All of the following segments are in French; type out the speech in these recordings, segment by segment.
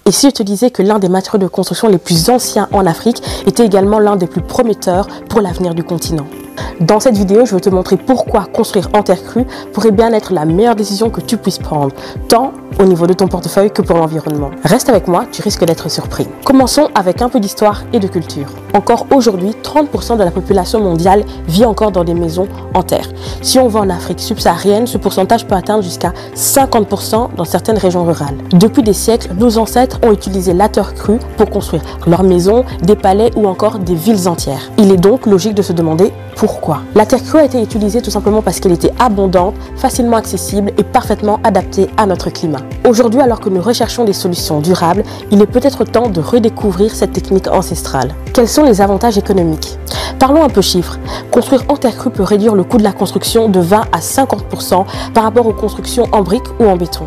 Et si je te disais que l'un des matériaux de construction les plus anciens en Afrique était également l'un des plus prometteurs pour l'avenir du continent? Dans cette vidéo, je vais te montrer pourquoi construire en terre crue pourrait bien être la meilleure décision que tu puisses prendre, tant au niveau de ton portefeuille que pour l'environnement. Reste avec moi, tu risques d'être surpris. Commençons avec un peu d'histoire et de culture. Encore aujourd'hui, 30% de la population mondiale vit encore dans des maisons en terre. Si on va en Afrique subsaharienne, ce pourcentage peut atteindre jusqu'à 50% dans certaines régions rurales. Depuis des siècles, nos ancêtres ont utilisé la terre crue pour construire leurs maisons, des palais ou encore des villes entières. Il est donc logique de se demander pourquoi. La terre crue a été utilisée tout simplement parce qu'elle était abondante, facilement accessible et parfaitement adaptée à notre climat. Aujourd'hui, alors que nous recherchons des solutions durables, il est peut-être temps de redécouvrir cette technique ancestrale. Quels sont les avantages économiques? Parlons un peu chiffres. Construire en terre crue peut réduire le coût de la construction de 20 à 50% par rapport aux constructions en briques ou en béton.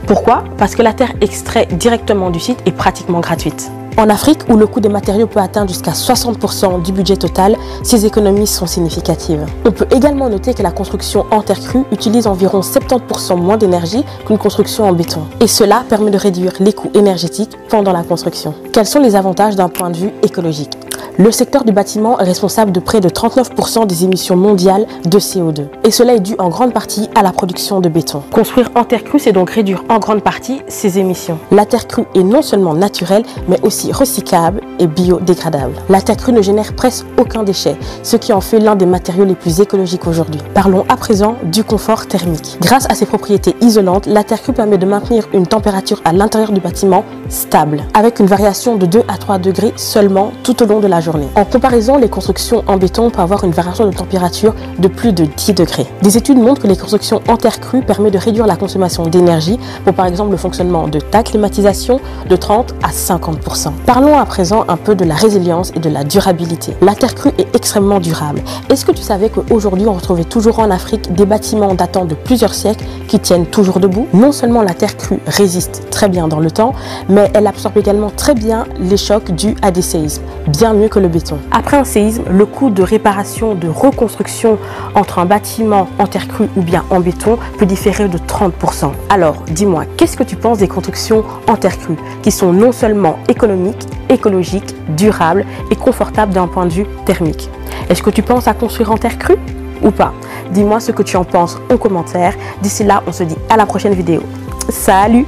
Pourquoi? Parce que la terre extraite directement du site est pratiquement gratuite. En Afrique, où le coût des matériaux peut atteindre jusqu'à 60% du budget total, ces économies sont significatives. On peut également noter que la construction en terre crue utilise environ 70% moins d'énergie qu'une construction en béton. Et cela permet de réduire les coûts énergétiques pendant la construction. Quels sont les avantages d'un point de vue écologique? Le secteur du bâtiment est responsable de près de 39% des émissions mondiales de CO2. Et cela est dû en grande partie à la production de béton. Construire en terre crue, c'est donc réduire en grande partie ces émissions. La terre crue est non seulement naturelle, mais aussi recyclable et biodégradable. La terre crue ne génère presque aucun déchet, ce qui en fait l'un des matériaux les plus écologiques aujourd'hui. Parlons à présent du confort thermique. Grâce à ses propriétés isolantes, la terre crue permet de maintenir une température à l'intérieur du bâtiment stable, avec une variation de 2 à 3 degrés seulement tout au long de la journée. En comparaison, les constructions en béton peuvent avoir une variation de température de plus de 10 degrés. Des études montrent que les constructions en terre crue permettent de réduire la consommation d'énergie pour par exemple le fonctionnement de ta climatisation de 30 à 50%. Parlons à présent un peu de la résilience et de la durabilité. La terre crue est extrêmement durable. Est-ce que tu savais qu'aujourd'hui on retrouvait toujours en Afrique des bâtiments datant de plusieurs siècles qui tiennent toujours debout? Non seulement la terre crue résiste très bien dans le temps, mais elle absorbe également très bien les chocs dus à des séismes, bien mieux que le béton. Après un séisme, le coût de réparation, de reconstruction entre un bâtiment en terre crue ou bien en béton peut différer de 30%. Alors, dis-moi, qu'est-ce que tu penses des constructions en terre crue qui sont non seulement économiques, écologiques, durables et confortables d'un point de vue thermique? Est-ce que tu penses à construire en terre crue ou pas? Dis-moi ce que tu en penses en commentaire. D'ici là, on se dit à la prochaine vidéo. Salut!